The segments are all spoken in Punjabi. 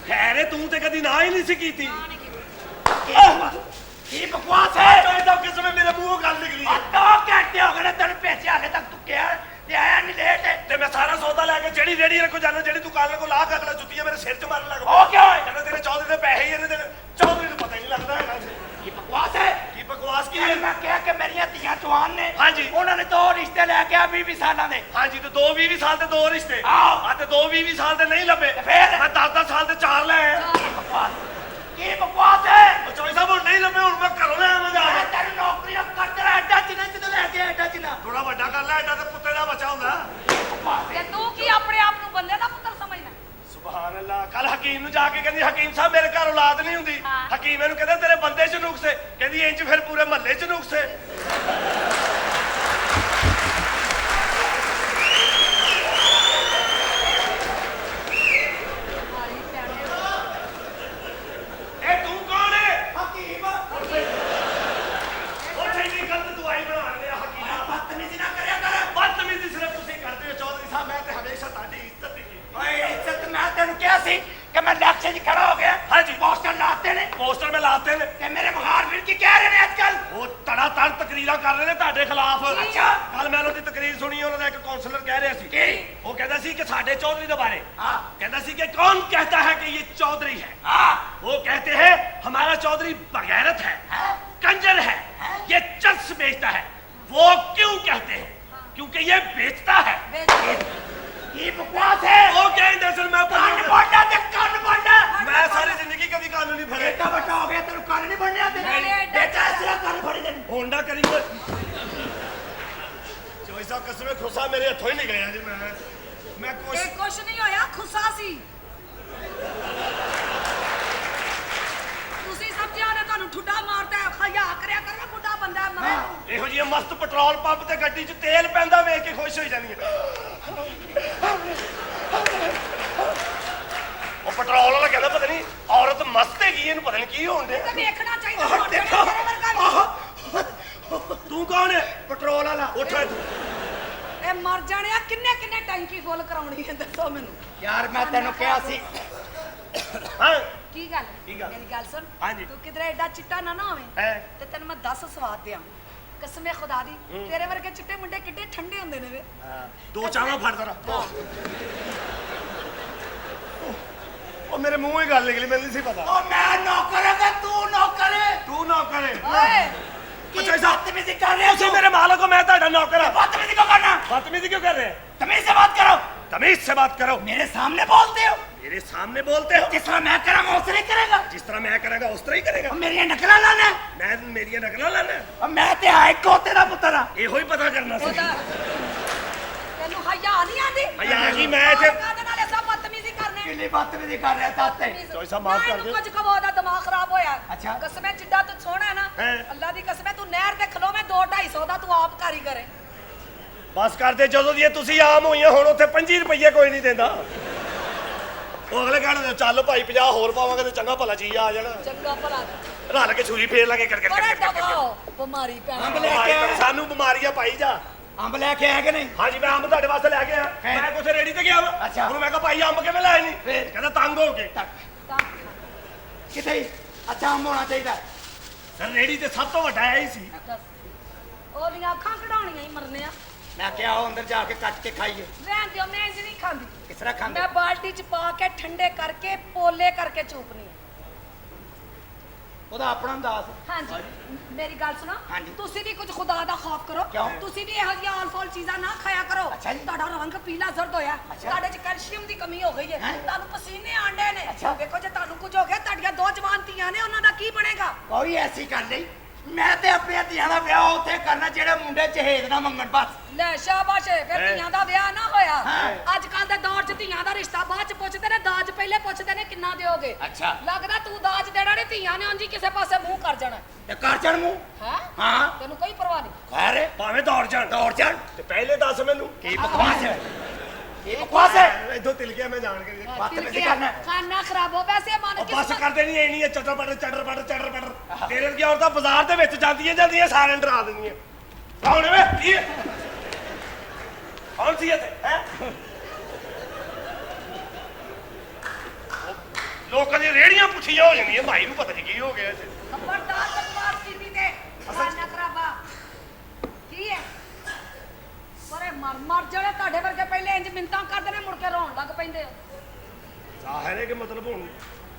खैर तू तो कदी ना ही नहीं सी की बकवास है किस्म मेरे मुंह गल निकली 2 घंटे हो गए तेन पैसे आगे तक तू क्या आया नहीं लेट ते मैं सारा सौदा लेके जेड़ी रेडी को जाना जेड़ी दुकान को ला के अगला जुत्तियां मेरे सिर च मारन लग ओ क्या है कहना तेरे चौधरी दे पैसे ही इन्हें चौधरी को पता ही नहीं लगता है ये बकवास है की बकवास की है मैं कह के मेरी तियां जवान ने हां जी उन्होंने 2 रिश्ते लेके आ 20 सालों दे हां जी तो 2-20 साल ते 2 रिश्ते आओ हां ते 2-20 साल ते नहीं लबे फिर मैं 10-10 साल ते 4 ले आया ये बकवास है चौधरी साहब हुन नहीं लबे हुन मैं घरों ले आवां जा तेरी नौकरी कर तेरा एडा चिना तो लेके एडा चिना थोड़ा बड़ा कर ले एडा ते कुत्ते दा बच्चा हुंदा ते तू की अपने आप को बंदे दा पुੱਤਰ समझना सुभान अल्लाह कल हकीम नु जाके कहंदी हकीम साहब मेरे घर औलाद नहीं हुंदी हकीम इहनु कहंदा तेरे बंदे च नुक्स है कहंदी इंज फिर पूरे महल्ले च नुक्स है ए तू कौन है हकीम ओ तेरी गलत दवाई बना ले हकीम बदतमीजी ना करया कर बदतमीजी सिर्फ तुसी करते हो चौधरी साहब मैं ते हमेशा ताडी इज्जत की ओए इज्जत मैं तेन क्या सी कि मैं लक्ष्य जी खड़ा हो गया हां जी पोस्टर लाते ने पोस्टर में लाते ने कि मेरे बखार फिर की कह रहे ने आजकल वो तड़ा तड़ तकरीरां कर रहे ने ਤੁਹਾਡੇ ਖਿਲਾਫ अच्छा ਕੱਲ ਮੈਂ ਉਹਨਾਂ ਦੀ ਤਕਰੀਰ ਸੁਣੀ ਉਹਨਾਂ ਦਾ ਇੱਕ ਕਾਉਂਸਲਰ ਕਹਿ ਰਿਹਾ ਸੀ ਕੀ ਉਹ ਕਹਿੰਦਾ ਸੀ ਕਿ ਸਾਡੇ ਚੌਧਰੀ ਦੇ ਬਾਰੇ हां कहता सी कि कौन कहता है कि ये चौधरी है हां वो कहते हैं हमारा चौधरी बगैरत है कंजर है ये चर्च बेचता है वो क्यों कहते हैं क्योंकि ये बेचता है ये बकवास है वो कहते हैं मैं कान बोलना ते कान बोलना मैं सारी जिंदगी कभी कानूनी फड़े बेटा बटा हो गया तेरे कान नहीं बनने आते बेटा ऐसा कान फड़ी दे होंडा करेंगे जो ऐसा कसम खुसा मेरे हाथों ही नहीं गया जी मैं कुछ ਇਹ ਕੁਛ ਨਹੀਂ ਹੋਇਆ ਖੁੱਸਾ ਸੀ ਤੁਸੀਂ ਸਮਝਿਆ ਨੇ ਤੁਹਾਨੂੰ ਠੁੱਡਾ ਮਾਰਦਾ ਹੈ ਖਿਆ ਕਰਿਆ ਕਰ ਮੈਂ ਬੁੱਢਾ ਬੰਦਾ ਮਰੇ ਇਹੋ ਜਿਹੇ ਮਸਤ ਪੈਟਰੋਲ ਪੰਪ ਤੇ ਗੱਡੀ 'ਚ ਤੇਲ ਪੈਂਦਾ ਵੇਖ ਕੇ ਖੁਸ਼ ਹੋਈ ਜਾਂਦੀ ਹੈ ਉਹ ਪੈਟਰੋਲ ਵਾਲਾ ਕਹਿੰਦਾ ਪਤਾ ਨਹੀਂ ਔਰਤ ਮਸਤ ਹੈਗੀ ਇਹਨੂੰ ਪਤਾ ਨਹੀਂ ਕੀ ਹੋਣ ਡਿਆ ਤੇ ਵੇਖਣਾ ਚਾਹੀਦਾ ਮੋਟੇ ਨੇ ਤੇਰੇ ਵਰਗਾ ਤੂੰ ਕੌਣ ਹੈ पेट्रोल वाला ਉੱਠ ਇਹ ਮਰ ਜਾਣਿਆ ਕਿੰਨੇ ਕਿੰਨੇ ਟੈਂਕੀ ਫੁੱਲ ਕਰਾਉਣੀ ਹੈ ਦੱਸੋ ਮੈਨੂੰ यार मैं तेन क्या सी ਹਾਂ ਕੀ ਗੱਲ ਕੀ ਗੱਲ? ਮੇਰੀ ਗੱਲ ਸੁਣ ਹਾਂਜੀ। ਤੂੰ ਕਿਧਰੇ ਐਡਾ ਚਿੱਟਾ ਨਾ ਹੋਵੇ ਹੈ ਤੇ ਤੈਨੂੰ ਮੈਂ 10 ਸਵਾਦ ਦਿਆਂ ਕਸਮੇ ਖੁਦਾ ਦੀ ਤੇਰੇ ਵਰਗੇ ਚਿੱਟੇ ਮੁੰਡੇ ਕਿੱਡੇ ਠੰਡੇ ਹੁੰਦੇ ਨੇ ਵੇ ਦੋ ਚਾਵਾਂ ਫੜ ਜ਼ਰਾ ਉਹ ਮੇਰੇ ਮੂੰਹ ਹੀ ਗੱਲ ਨਿਕਲੀ ਮੈਨੂੰ ਨਹੀਂ ਸੀ ਪਤਾ ओ मैं नौकर है कि तू नौकर है ਤੂੰ ਨੌਕਰ ਹੈ ਓਏ की अच्छा, ऐसा- बदतमीजी कर रहे हो ਤੁਸੀਂ ਮੇਰੇ ਮਾਲਕ ਹੋ ਮੈਂ ਤੁਹਾਡਾ ਨੌਕਰ ਹਾਂ बदतमीजी क्यों करना बदतमीजी क्यों कर रहे हैं तमीज से बात करो तमीज से बात करो मेरे सामने बोलते हो मेरे सामने बोलते हो जिस तरह मैं करांगा उस तरह ही करेगा जिस तरह मैं करेगा उस तरह ही करेगा और मेरी नकला लाना मैं मेरी नकल लाना और मैं ते हाई को तेरा पुत्र हाँ ਇਹੋ ਹੀ ਪਤਾ ਕਰਨਾ ਸੀ ਉਹਦਾ ਤੈਨੂੰ ਹਯਾ ਨਹੀਂ ਆਂਦੀ ਹਯਾ ਕੀ ਮੈਂ ਇੱਥੇ- ਕਾਹਦੇ ਨਾਲ ਇਹ ਸਭ ਬਦਤਮੀਜ਼ੀ ਕਰਨੇ कितनी बदतमीजी कर रहे ताते ਚੋਈ ਸਾਹਿਬ ਮਾਫ਼ ਕਰ ਦਿਓ। ਕੁਝ ਕਹੋ ਉਹਦਾ ਦਿਮਾਗ ਖਰਾਬ ਹੋਇਆ ਅੱਛਾ। ਕਸਮੇ ਜਿੱਡਾ ਤੂੰ ਸੋਹਣਾ ਹੈ ਨਾ ਹੈਂ। ਅੱਲਾ ਦੀ ਕਸਮੇ ਤੂੰ ਨਹਿਰ ਤੇ ਖਲੋ ਮੈਂ 2-250 ਦਾ ਤੂੰ ਆਪ ਕਾਰੀਗਰ ਹੈ ਬਸ ਕਰਦੇ ਜਦੋਂ ਦੀ ਤੁਸੀਂ ਆਮ ਹੋਈਆਂ ਹੁਣ ਉੱਥੇ 25 ਰੁਪਏ ਕੋਈ ਨਹੀਂ ਦਿੰਦਾ ਉਹ ਅਗਲੇ ਕਹਿੰਦੇ ਚੱਲ ਭਾਈ 50 ਹੋਰ ਪਾਵਾਂਗੇ ਤੇ ਚੰਗਾ ਭਲਾ ਚੀਜ਼ ਆ ਜਾਣਾ ਚੰਗਾ ਭਲਾ ਰਲ ਕੇ ਛੁਰੀ ਫੇਰ ਲਾਂਗੇ ਕਰ ਬੜਾ ਦਬਾਓ ਬਿਮਾਰੀ ਪੈਣਾ ਅੰਬ ਲੈ ਕੇ ਆਇਆ। ਸਾਨੂੰ ਬਿਮਾਰੀਆਂ ਪਾਈ ਜਾ अंब लेके आए कि नहीं ਹਾਂਜੀ ਮੈਂ ਅੰਬ ਤੁਹਾਡੇ ਵਾਸਤੇ ਲੈ ਕੇ ਆਇਆ ਹੈਂ। ਮੈਂ ਕੁਛ ਰੇੜੀ ਤੇ ਗਿਆ ਵਾ ਅੱਛਾ। ਹੁਣ ਮੈਂ ਕਿਹਾ ਭਾਈ ਅੰਬ ਕਿਵੇਂ ਲਾਏ ਨਹੀਂ ਫੇਰ? ਕਹਿੰਦਾ ਤੰਗ ਹੋ ਕੇ कितने अच्छा अंब होना चाहिए ਸਰ ਰੇੜੀ ਤੇ ਸਭ ਤੋਂ ਵੱਡਾ ਇਹ ਹੀ ਸੀ ਉਹਦੀਆਂ ਅੱਖਾਂ ਕਢਾਉਣੀਆਂ ਹੀ ਮਰਨੇ ਆ मैं क्या हो अंदर जाके कट के खाइए ਰਹਿਣ ਦਿਓ ਮੈਂ ਇੰਜ ਨਹੀਂ ਖਾਂਦੀ किस तरह खांदे ਮੈਂ ਬਾਲਟੀ ਚ ਪਾ ਕੇ ਠੰਡੇ ਕਰਕੇ ਪੋਲੇ ਕਰਕੇ ਚੂਪਨੀ ਆ। ਉਹਦਾ ਆਪਣਾ ਅੰਦਾਜ਼ ਹਾਂਜੀ ਮੇਰੀ ਗੱਲ ਸੁਣੋ ਹਾਂਜੀ। ਤੁਸੀਂ ਵੀ ਕੁਝ ਖੁਦਾ ਦਾ ਖੌਫ ਕਰੋ ਕਿਉਂ? ਤੁਸੀਂ ਵੀ ਇਹੋ ਜਿਹੀਆਂ ਆਲ-ਫਾਲ ਚੀਜ਼ਾਂ ਨਾ ਖਾਇਆ ਕਰੋ ਅੱਛਾ ਜੀ। ਤੁਹਾਡਾ ਰੰਗ ਪੀਲਾ ਜ਼ਰਦ ਹੋਇਆ ਅੱਛਾ। ਤੁਹਾਡੇ ਚ ਕੈਲਸ਼ੀਅਮ ਦੀ ਕਮੀ ਹੋ ਗਈ ਹੈ ਹੈਂ? ਤੁਹਾਨੂੰ ਪਸੀਨੇ ਆਂਡੇ ਨੇ ਅੱਛਾ। ਵੇਖੋ ਜੇ ਤੁਹਾਨੂੰ ਕੁਝ ਹੋ ਗਿਆ ਤੁਹਾਡੀਆਂ 2 ਜਵਾਨ ਧੀਆਂ ਨੇ ਉਹਨਾਂ ਦਾ ਕੀ ਬਣੇਗਾ ਕੋਈ ਐਸੀ ਗੱਲ ਨਹੀਂ ਮੈਂ ਤੇ ਆਪਣੇ ਧੀਆਂ ਦਾ ਵਿਆਹ ਉੱਥੇ ਕਰਨਾ ਜਿਹੜੇ ਮੁੰਡੇ ਜਹੇਜ਼ ਨਾ ਮੰਗਣ ਬਸ ਲੈ ਸ਼ਾਬਾਸ਼ ਫਿਰ ਹੈਂ? ਧੀਆਂ ਦਾ ਵਿਆਹ ਨਾ ਹੋਇਆ ਹਾਂ। ਅੱਜ ਕੱਲ ਦੇ ਦੌਰ 'ਚ ਧੀਆਂ ਦਾ ਰਿਸ਼ਤਾ ਬਾਅਦ 'ਚ ਪੁੱਛਦੇ ਨੇ ਦਾਜ ਪਹਿਲੇ ਪੁੱਛਦੇ ਨੇ ਕਿੰਨਾ ਦਿਓਗੇ ਅੱਛਾ। ਲੱਗਦਾ ਤੂੰ ਦਾਜ ਦੇਣਾ ਨਹੀਂ ਧੀਆਂ ਨੇ ਉਂਝ ਹੀ ਕਿਸੇ ਪਾਸੇ ਮੂੰਹ ਕਰ ਜਾਣਾ ਤੇ ਕਰ ਚੜ ਮੂੰਹ ਹੈ ਹਾਂ ਤੈਨੂੰ ਕੋਈ ਪਰਵਾਹ ਨਹੀਂ ਖੈਰ ਭਾਵੇਂ ਦੌੜ ਜਾਣ ਦੌੜ ਚੜ ਤੇ ਪਹਿਲੇ ਦੱਸ ਮੈਨੂੰ ਕੀ ਬਕਵਾਸ ਹੈ ਇਹ ਬਕਵਾਸ ਹੈ ਇਦੋਂ ਤਿਲ ਗਿਆ ਮੈਂ ਜਾਣ ਕੇ ਬਦਤਮੀਜ਼ੀ ਕਰਨਾ ਖਾਣਾ ਖਰਾਬ ਹੋ ਵੈਸੇ ਮਨ ਉਹ ਬਸ ਕਰਦੇ ਨਹੀਂ ਐ ਨਹੀਂ ਇਹ ਚਟਰ ਪਟਰ ਚਟਰ ਪਟਰ ਚਟਰ ਪਟਰ ਤੇਰੇ ਵਰਗੀਆਂ ਔਰਤਾਂ ਬਾਜ਼ਾਰ ਦੇ ਵਿੱਚ ਜਾਂਦੀਆਂ ਸਾਰਿਆਂ ਨੂੰ ਡਰਾ ਦਿੰਦੀਆਂ ਕੌਣ ਵੇ ਕੀ ਹੈ? ਕੌਣ ਸੀ ਇੱਥੇ ਹੈ ਲੋਕਾਂ ਦੀਆਂ ਰੇੜੀਆਂ ਪੁੱਠੀਆਂ ਹੋ ਜਾਂਦੀਆਂ ਭਾਈ ਨੂੰ ਪਤਾ ਨਹੀਂ ਕੀ ਹੋ ਗਿਆ ਇੱਥੇ ਖਬਰਦਾਰ ਬਕਵਾਸ ਕੀਤੀ ਤੇ ਖਾਨਾ ਖਰਾਬਾ ਕੀ ਹੈ ਪਰੇ ਮਰ ਜਿਹੜੇ ਤੁਹਾਡੇ ਵਰਗੇ ਪਹਿਲੇ ਇੰਜ ਮਿੰਤਾਂ ਕਰਦੇ ਨੇ ਮੁੜ ਕੇ ਰੋਣ ਲੱਗ ਪੈਂਦੇ ਹੋ ਜ਼ਾਹਿਰ ਹੈ ਕਿ ਮਤਲਬ ਹੁਣ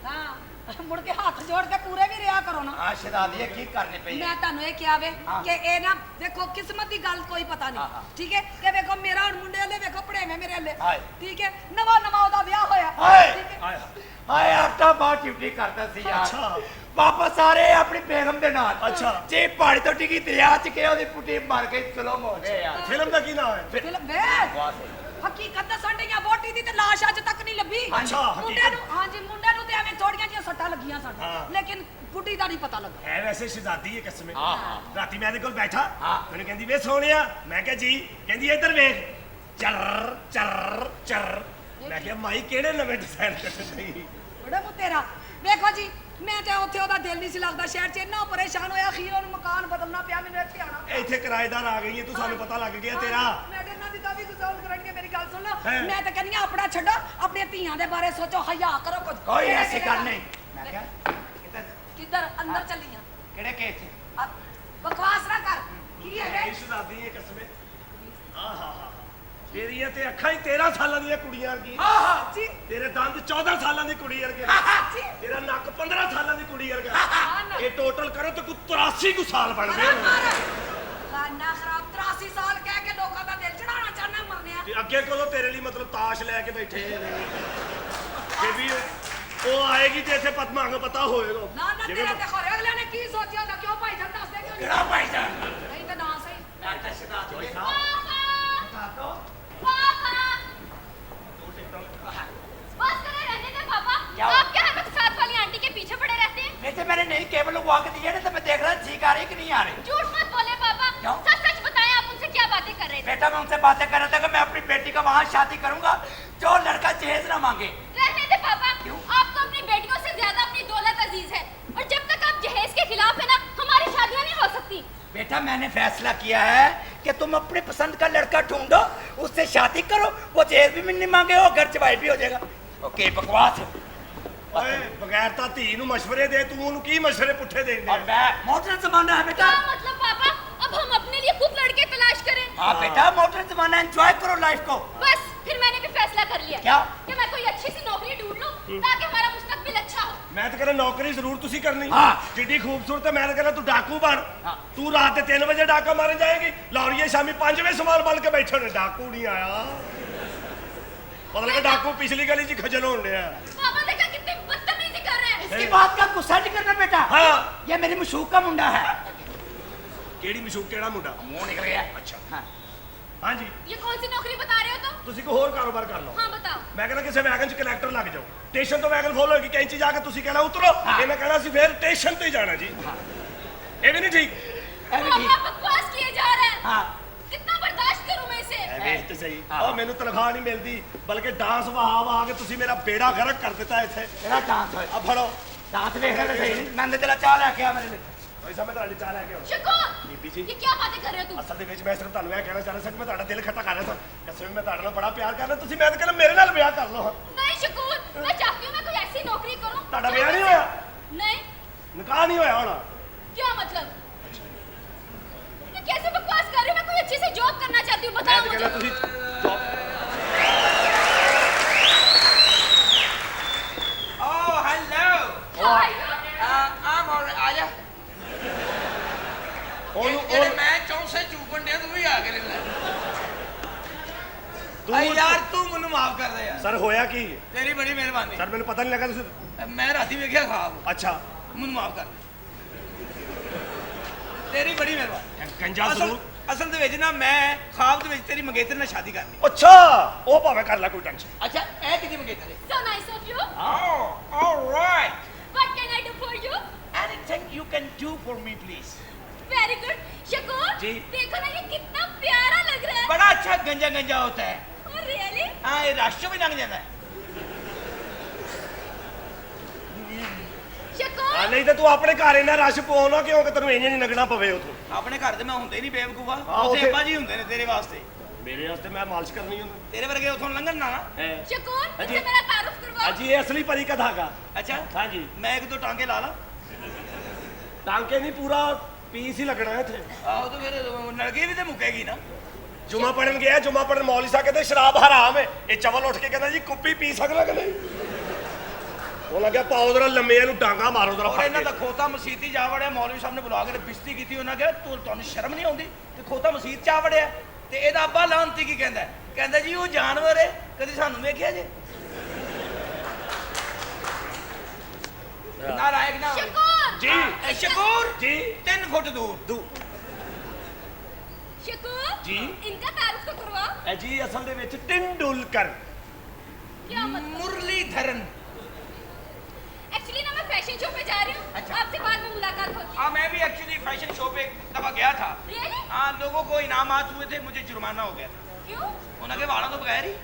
ਹਾਂ ਮੁੜ ਕੇ ਹੱਥ ਜੋੜ ਕੇ ਪੂਰੇ ਵੀ ਰਿਹਾ ਕਰੋ ਨਾ ਆ ਸ਼ਹਜ਼ਾਦੀ ਕੀ ਕਰਨੀ ਪਈ ਮੈਂ ਤੁਹਾਨੂੰ ਇਹ ਕਿਹਾ ਵੇ ਹਾਂ। ਕਿ ਇਹ ਨਾ ਦੇਖੋ ਕਿਸਮਤ ਦੀ ਗੱਲ ਕੋਈ ਪਤਾ ਹਾਂ, ਨਹੀਂ ਹਾਂ। ਠੀਕ ਹੈ ਕਿ ਵੇਖੋ ਮੇਰਾ ਹੁਣ ਮੁੰਡੇ ਵਾਲੇ ਵੇਖੋ ਪੜੇਵੇਂ ਮੇਰੇ ਵਾਲੇ ਹਾਏ। ਠੀਕ ਹੈ ਨਵਾਂ ਉਹਦਾ ਵਿਆਹ ਹੋਇਆ ਹਾਏ। ਠੀਕ ਹੈ ਆਇਆ ਹਾਏ ਆਫਟਾ ਬਹੁਤ ਡਿਊਟੀ ਕਰਦਾ ਸੀ ਯਾਰ ਅੱਛਾ। ਵਾਪਸ ਆ ਰਹੇ ਆਪਣੀ ਬੇਗਮ ਦੇ ਨਾਲ ਅੱਛਾ। ਜੇ ਪਹਾੜੀ ਤੋਂ ਡਿੱਗੀ ਦਰਿਆ ਚ ਕੇ ਉਹਦੀ ਪੁੱਟੀ ਮਾਰ ਕੇ ਚਲੋ ਹੋ ਗਏ ਯਾਰ ਫਿਲਮ ਦਾ ਕੀ ਨਾਮ ਹੈ ਫਿਲਮ ਵੇ ਹਕੀਕਤ ਦੱਸਣ ਡਈਆਂ ਵੋਟੀ ਦੀ ਤੇ ਲਾਸ਼ ਅੱਜ ਤੱਕ ਨਹੀਂ ਲੱਭੀ ਅੱਛਾ, ਮੁੰਡੇ ਹਕੀਕਤ। ਨੂੰ ਹਾਂਜੀ ਮੁੰਡੇ ਨੂੰ ਤੇ ਐਵੇਂ ਥੋੜੀਆਂ ਜਿਹੀਆਂ ਸੱਟਾਂ ਲੱਗੀਆਂ ਸਨ ਹਾਂ। ਲੇਕਿਨ ਬੁੱਢੀ ਦਾ ਨਹੀਂ ਪਤਾ ਲੱਗਾ ਹੈ ਵੈਸੇ ਸ਼ਹਜ਼ਾਦੀ ਹੈ ਕਿਸਮੇ ਹਾਂ, ਹਾਂ। ਰਾਤੀ ਮੈਂ ਇਹਦੇ ਕੋਲ ਬੈਠਾ ਹਾਂ। ਮੈਨੂੰ ਕਹਿੰਦੀ ਵੇ ਸੋਹਣਿਆ ਮੈਂ ਕਿਹਾ ਜੀ ਕਹਿੰਦੀ ਇੱਧਰ ਵੇਖ ਚਰ ਚਰ ਚਰ ਮੈਂ ਕਿਹਾ ਮਾਈ ਕਿਹੜੇ ਨਵੇਂ ਡਿਜ਼ਾਈਨ ਕੱਢੀ ਬੜਾ ਮੂੰ ਤੇਰਾ ਵੇਖੋ ਜੀ ਮੈਂ ਤੇ ਉੱਥੇ ਉਹਦਾ ਦਿਲ ਨਹੀਂ ਸੀ ਲੱਗਦਾ ਸ਼ਹਿਰ 'ਚ ਇੰਨਾ ਪਰੇਸ਼ਾਨ ਹੋਇਆ ਅਖੀਰ ਉਹਨੂੰ ਮਕਾਨ ਬਦਲਣਾ ਪਿਆ ਮੈਨੂੰ ਇੱਥੇ ਆਣਾ ਪਿਆ। ਇੱਥੇ ਕਿਰਾਏਦਾਰ ਆ ਗਈ ਹੈ ਤੂੰ ਸਾਨੂੰ ਪਤਾ ਲੱਗ ਗਿਆ ਤੇਰਾ ਮੈਂ ਤੇ ਇਹਨਾਂ ਦੀ ਤਾਂ ਵੀ ਗੁਜ਼ਾਰ ਕਰਨਗੇ ਮੇਰੀ ਗੱਲ ਸੁਣ ਲਓ ਹੈਂ। ਮੈਂ ਤਾਂ ਕਹਿੰਦੀ ਹਾਂ ਆਪਣਾ ਛੱਡੋ ਆਪਣੀਆਂ ਧੀਆਂ ਦੇ ਬਾਰੇ ਸੋਚੋ ਹਯਾ ਕਰੋ ਕੁਝ ਕੋਈ ਐਸੀ ਗੱਲ ਨਹੀਂ ਮੈਂ ਕਿਹਾ ਕਿੱਧਰ ਅੰਦਰ ਚੱਲੀਆਂ ਕਿਹੜੇ ਕੇਸ ਚ ਆ, ਬਕਵਾਸ ਨਾ ਕਰ ਕੀ ਹੈ ਇਹ ਸ਼ਹਜ਼ਾਦੀ ਹੈ ਕਿਸਮੇ ਆਹ ਹਾ ਹਾ ਤੇਰੀਆਂ ਤੇ ਅੱਖਾਂ ਹੀ 13 ਸਾਲਾਂ ਦੀਆਂ ਕੁੜੀਆਂ ਵਰਗੀਆਂ ਆਹ ਜੀ ਤੇਰੇ ਦੰਦ 14 ਸਾਲਾਂ ਦੀ ਕੁੜੀ ਵਰਗੇ ਜੀ ਤੇਰਾ ਨੱਕ 15 ਸਾਲਾਂ ਦੀ ਕੁੜੀ ਵਰਗਾ ਨਾ। ਇਹ ਟੋਟਲ ਕਰੋ ਤੇ ਕੋਈ 83 ਕੁ ਸਾਲ ਬਣ ਗਏ ਖਾਨਾ ਖਰਾਬ 83 ਸਾਲ ਕਹਿ ਕੇ ਲੋਕਾਂ ਦਾ ਦਿਲ ਚੜਾਉਣਾ ਚਾਹਨਾ ਮਰਨਿਆ ਤੇ ਅੱਗੇ ਕਦੋਂ ਤੇਰੇ ਲਈ ਮਤਲਬ ਤਾਸ਼ ਲੈ ਕੇ ਬੈਠੇ ਨੇ ਕਿ ਵੀ ਉਹ ਆਏਗੀ ਤੇ ਇੱਥੇ ਮੰਗ ਪਤਾ ਹੋਏਗਾ ਨਾ ਨਾ ਜਿਵੇਂ ਤੇਰਾ ਤੇ ਖੋਰੇ ਅਗਲੇ ਨੇ ਕੀ ਸੋਚਿਆ ਹੁੰਦਾ ਕਿਉਂ ਭਾਈ ਜਾਨ ਦੱਸਦੇ ਕਿਉਂ ਨਹੀਂ ਕਿਹੜਾ ਭਾਈ ਜਾਨ ਨਹੀਂ ਤਾਂ ਨਾ ਸਹੀ ਮੈਂ ਤਾਂ ਸ਼ਹਜ਼ਾਦੀ ਹੋਈ पापा बस करे रहने दे पापा क्या? आप क्या हमें साथ वाली आंटी के पीछे पड़े रहते हैं नहीं तो मैंने नहीं केबल लगा के दिया ना तो मैं देख रहा ठीक आ रही कि नहीं आ रही झूठ मत बोले पापा क्यों? सच सच बताएं आप उनसे क्या बातें कर रहे थे बेटा मैं उनसे बातें कर रहा था कि मैं अपनी बेटी का वहाँ शादी करूंगा जो लड़का जहेज ना मांगे रहने दे पापा क्यों? आपको अपनी बेटियों से ज्यादा अपनी दौलत अजीज है और जब तक आप जहेज के खिलाफ है ना हमारी शादियां नहीं हो सकती बेटा मैंने फैसला किया है कि तुम अपने पसंद का लड़का ढूंढो उससे शादी करो वो जहेज भी नहीं मांगे और घर जवाई भी हो जाएगा ओके बकवास ਓਏ ਬਗੈਰ ਤਾਂ ਧੀ ਨੂੰ ਮਸ਼ਵਰੇ ਦੇ ਤੂੰ ਉਹਨੂੰ ਕੀ ਮਸ਼ਵਰੇ ਪੁੱਠੇ ਦੇ और मैं मॉडर्न जमाना है बेटा क्या मतलब पापा अब हम अपने लिए खुद लड़के तलाश करें हाँ बेटा मॉडर्न जमाना एंजॉय करो लाइफ को बस फिर मैंने भी फैसला कर लिया क्या? कि मैं कोई अच्छी सी नौकरी ढूंढ लूं ताकि हमारा मुस्तकबिल अच्छा हो ਮੈਂ ਤਾਂ ਕਹਿੰਦਾ ਨੌਕਰੀ ਜ਼ਰੂਰ ਤੁਸੀਂ ਕਰਨੀ ਹਾਂ। ਜਿੱਡੀ ਖੂਬਸੂਰਤ ਹੈ ਮੈਂ ਤਾਂ ਕਹਿੰਦਾ ਤੂੰ ਡਾਕੂ ਬਣ ਹਾਂ। ਤੂੰ ਰਾਤ ਦੇ 3 ਵਜੇ ਡਾਕਾ ਮਾਰਨ ਜਾਏਗੀ ਲੌਰੀਏ ਸ਼ਾਮੀ 5 ਵਜੇ ਸਮਾਨ ਬਣ ਕੇ ਬੈਠੇ ਨੇ ਡਾਕੂ ਨਹੀਂ ਆਇਆ ਪਤਾ ਲੱਗਾ ਡਾਕੂ ਪਿਛਲੀ ਗਲੀ 'ਚ ਖਜਲ ਹੋਣ ਡਿਆ पापा देखा कितनी बदतमीजी कर रहे हैं इसकी बात का गुस्सा नहीं करना बेटा हाँ। ये मेरी मशूक का मुंडा है ਕਿਹੜੀ ਮਸ਼ੂਕ ਕਿਹੜਾ ਮੁੰਡਾ मुंह निकल गया ਅੱਛਾ हाँ। ਹਾਂਜੀ ये कौन सी नौकरी बता रहे हो तुम ਤੁਸੀਂ ਕੋਈ ਹੋਰ ਕਾਰੋਬਾਰ ਕਰ ਲਓ हाँ बताओ ਮੈਂ ਕਹਿੰਦਾ ਕਿਸੇ ਵੈਗਨ 'ਚ ਕਨੈਕਟਰ ਲੱਗ ਜਾਓ ਸਟੇਸ਼ਨ ਤੋਂ ਵੈਗਨ ਫੁੱਲ ਹੋਏਗੀ ਕੈਂਚੀ ਜਾ ਕੇ ਤੁਸੀਂ ਕਹਿਣਾ ਉਤਰੋ ਹਾਂ। ਇਹ ਮੈਂ ਕਹਿਣਾ ਸੀ ਫੇਰ ਸਟੇਸ਼ਨ ਤੇ ਹੀ ਜਾਣਾ ਜੀ ਇਹ ਵੀ ਨਹੀਂ ਠੀਕ ये भी ठीक पापा बकवास किए जा रहे हैं हाँ कितना बर्दाश्त करूं मैं इसे ਐ ਵੇਖ ਤੇ ਸਹੀ ਹਾਂ। ਉਹ ਮੈਨੂੰ ਤਨਖਾਹ ਨਹੀਂ ਮਿਲਦੀ ਬਲਕਿ ਡਾਂਸ ਵਹਾ ਕੇ ਤੁਸੀਂ ਮੇਰਾ ਬੇੜਾ ਗਰਕ ਕਰ ਦਿੱਤਾ ਇੱਥੇ तेरा डांस है ਆ ਫੜੋ डांस देख रहे सही मैंने तेरा चाह लेके आ मेरे लिए ਪੈਸਾ ਮੈਂ ਤੁਹਾਡੇ ਚਾਹ ਲੈ ਕੇ ਆਉਂ शकूर ਬੀਬੀ ਜੀ ये क्या बातें कर रहे हो तुम ਅਸਲ ਦੇ ਵਿੱਚ ਮੈਂ ਸਿਰਫ ਤੁਹਾਨੂੰ ਇਹ ਕਹਿਣਾ ਚਾਹ ਰਿਹਾ ਸੀ ਕਿ ਮੈਂ ਤੁਹਾਡਾ ਦਿਲ ਖੱਟਾ ਕਰ ਰਿਹਾ ਸੀ ਕਸਮ ਮੈਂ ਤੁਹਾਡੇ ਨਾਲ ਬੜਾ ਪਿਆਰ ਕਰਦਾ ਤੁਸੀਂ ਮੈਂ ਤਾਂ ਕਹਿੰਦਾ ਮੇਰੇ ਨਾਲ ਵਿਆਹ ਕਰ ਲਓ नहीं शकूर मैं चाहती हूँ मैं कोई ऐसी नौकरी करूँ ਤੁਹਾਡਾ ਵਿਆਹ ਨਹੀਂ ਹੋਇਆ नहीं ਨਿਕਾਹ ਨਹੀਂ ਹੋਇਆ ਹੋਣਾ क्या मतलब ये कैसे बकवास कर रहे हो मैं कोई अच्छी सी जॉब करना चाहती हूँ ਮੈਂ बताओ ਤਾਂ ਕਹਿੰਦਾ मुझे ਤੁਸੀਂ job- Oh, hello. Hi. I'm alright. आजा। ਉਹਨੂੰ ਜਿਹੜੇ ਮੈਂ ਚੌਂਸੇ ਚੂਕਣ ਡਿਆ ਤੂੰ ਵੀ ਆ ਕੇ ਲੈ ਲੈ। ਆ ਤੂੰ ਯਾਰ ਤੂੰ ਮੈਨੂੰ ਮਾਫ ਕਰ ਦੇ ਯਾਰ। ਸਰ ਹੋਇਆ ਕੀ ਤੇਰੀ ਬੜੀ ਮਿਹਰਬਾਨੀ। ਸਰ ਮੈਨੂੰ ਪਤਾ ਨਹੀਂ ਲੱਗਾ ਤੁਸੀਂ ਮੈਂ ਰਾਤੀ ਵੇਖਿਆ ਖਾਬ। ਅੱਛਾ ਮੈਨੂੰ ਮਾਫ ਕਰ ਦੇ। ਤੇਰੀ ਬੜੀ ਮਿਹਰਬਾਨੀ। ਗੰਜਾ ਜ਼ਰੂਰ ਅਸਲ ਦੇ ਵਿੱਚ ਨਾ ਮੈਂ ਖਾਬ ਦੇ ਵਿੱਚ ਤੇਰੀ ਮੰਗੇਤਰ ਨਾਲ ਸ਼ਾਦੀ ਕਰਨੀ। ਅੱਛਾ ਉਹ ਭਾਵੇਂ ਕਰ ਲੈ ਕੋਈ ਟੈਨਸ਼ਨ ਅੱਛਾ ਇਹ ਕਿਹਦੀ ਮੰਗੇਤਰ ਹੈ? So nice of you. Oh, all right. What can I do for you? Anything you can do for me, please. Very good. Shakoor जी। देखो ना ये कितना प्यारा लग रहा है। बड़ा अच्छा गंजा गंजा होता है। Oh really? हाँ ये राष्ट्र भी लंघ जाता है। शकूर ਆ ਨਹੀਂ ਤਾਂ ਤੂੰ ਆਪਣੇ ਘਰ ਇਹਨਾਂ ਰਸ਼ ਪਾਉਣਾ ਕਿਉਂ ਕਿ ਤੈਨੂੰ ਇੰਜ ਨਹੀਂ ਲੱਗਣਾ ਪਵੇ ਉਥੋਂ ਆਪਣੇ ਘਰ ਦੇ ਮੈਂ ਹੁੰਦੇ ਨਹੀਂ ਬੇਵਕੂਫਾ ਹਾਂ, ਉੱਥੇ ਉੱਥੇ- ਅੱਬਾ ਜੀ ਹੁੰਦੇ ਨੇ ਤੇਰੇ ਵਾਸਤੇ। मेरे वास्ते मैं मालिश करनी है तेरे वर्गे उथों लंघन ना है। शकूर हाँ जी। इनसे मेरा तारुफ करवाओ। अजी ये असली परी का धागा। अच्छा हाँ जी। मैं एक दो टांगे ला ला टांके नहीं पूरा पीस ही लगना है थे। ਆਹੋ ਤੇ ਫਿਰ ਨਲਗੀ ਵੀ ਤੇ ਮੁੱਕੇਗੀ ਨਾ जुमा पढ़न गया जुमा पढ़न मौली साहब कहते शराब हराम है ये चवल उठ के कहता जी कुप्पी पी सकदा कि नहीं वो लगे पाओ जरा लम्बे नु डांगा मारो जरा ਔਰ ਇਹਨਾਂ ਦਾ ਖੋਤਾ ਮਸੀਤੀ ਜਾ ਵੜਿਆ ਮੌਲਵੀ ਸਾਹਿਬ ਨੇ ਬੁਲਾ ਕੇ ਬਿਸਤੀ ਕੀਤੀ ਉਹਨਾਂ ਕਿਹਾ ਤੁਹਾਨੂੰ ਸ਼ਰਮ ਨਹੀਂ ਆਉਂਦੀ ਤੇ ਖੋਤਾ ਮਸੀਤ ਚ ਆ ਵੜਿਆ ਤੇ ਇਹਦਾ ਅੱਬਾ ਲਾਂਤੀ ਕੀ ਕਹਿੰਦਾ ਕਹਿੰਦਾ ਜੀ ਉਹ ਜਾਨਵਰ ਹੈ ਕਦੀ ਸਾਨੂੰ ਵੇਖਿਆ ਜੇ ਨਾਲਾਇਕ ਨਾ ਹੋਵੇ शकूर जी ਐ ਸ਼ਕੂਰ जी 3 ਫੁੱਟ ਦੂਰ शकूर जी। इनका तारुफ तो करवाओ। ए जी असल दे विच टेंडुलकर क्या मतलब? ਮੁਰਲੀਧਰਨ एक्चुअली ना मैं फैशन शो पे जा रही हूँ। अच्छा। आपसे बाद में मुलाकात होगी। हाँ मैं भी एक्चुअली फैशन शो पे एक दफा गया था Really? हाँ लोगों को इनामात हुए थे मुझे जुर्माना हो गया था क्यों? उनके वालों तो बगैर ही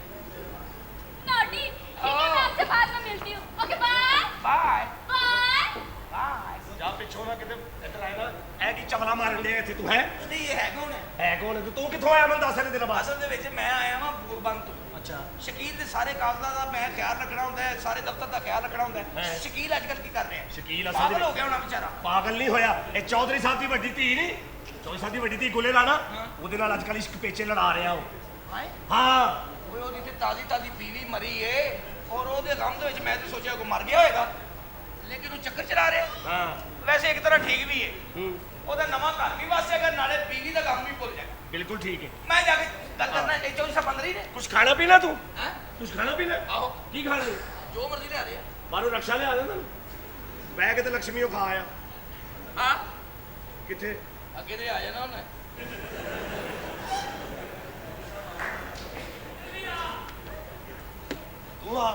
नॉटी। ठीक है मैं आपसे बाद में मिलती हूँ। Okay bye bye bye. Bye जा पिछों ना किते इधर आए ना ए की चवला मारन दे इथे तू है नहीं ये है कौन है कौन है तू किथों आया मैं दस रहे तेरा बात असल ਦੇ ਵਿੱਚ ਮੈਂ ਆਇਆ ਹਾਂ ਬੂਰਬੰਦ ਤੋਂ अच्छा ਸ਼ਕੀਲ ਦੇ ਸਾਰੇ ਕਾਗਜ਼ਾਂ ਦਾ ਮੈਂ ਖਿਆਲ ਰੱਖਣਾ ਹੁੰਦਾ ਹੈ ਸਾਰੇ ਦਫ਼ਤਰ ਦਾ ਖਿਆਲ ਰੱਖਣਾ ਹੁੰਦਾ ਹੈ ਹੈ। ਸ਼ਕੀਲ ਅੱਜ ਕੱਲ ਕੀ ਕਰ ਰਿਹਾ ਸ਼ਕੀਲ ਅਸਲ ਪਾਗਲ ਦੇ ਹੋ ਗਿਆ ਹੋਣਾ ਵਿਚਾਰਾ पागल नहीं होया ए चौधरी साहब ਦੀ ਵੱਡੀ ਧੀ ਨਹੀਂ ਚੌਧਰੀ ਸਾਹਿਬ ਦੀ ਵੱਡੀ ਧੀ ਗੁਲੇ ਰਾਣਾ ਉਹਦੇ ਨਾਲ ਅੱਜ ਕੱਲ ਇਸ਼ਕ ਪੇਚੇ ਲੜਾ ਰਿਹਾ ਉਹ ਹਾਏ ਹਾਂ ਓਏ ਉਹਦੀ ਤੇ ਤਾਜ਼ੀ ਤਾਜ਼ੀ ਬੀਵੀ ਮਰੀ ਏ ਔਰ ਉਹਦੇ ਗਮ ਦੇ ਵਿੱਚ ਮੈਂ ਤੇ ਸੋਚਿਆ ਕੋ ਮਰ ਗਿਆ ਹੋਏਗਾ ਲੇਕਿਨ ਉਹ ਚੱਕਰ ਚਲਾ ਰਿਹਾ ਹਾਂ ਵੈਸੇ ਇੱਕ ਤਰ੍ਹਾਂ ਠੀਕ ਵੀ ਏ ਹੂੰ ਉਹਦਾ ਨਵਾਂ ਘਰ ਵੀ ਵਸੇਗਾ ਨਾਲੇ ਬੀਵੀ ਦਾ ਗਮ ਵੀ ਭੁੱਲ ਜਾਏਗਾ बिल्कुल ठीक है ਮੈਂ ਜਾ ਕੇ ਗੱਲ ਕਰਨਾ ਇਹ ਚੌਧਰੀ ਸਾਹਿਬ ਅੰਦਰ ਹੀ ਨੇ कुछ खाना पीना तू ਹੈ कुछ खाना पीना ਆਹੋ की खाना है ਜੋ ਮਰਜ਼ੀ ਲਿਆ ਦੇ बाहरों रक्षा ले आ देना बैग ते लक्ष्मी खा आया ਹਾਂ किथे ਅੱਗੇ ਤੇ ਆ ਜਾਣਾ ਉਹਨੇ तू आ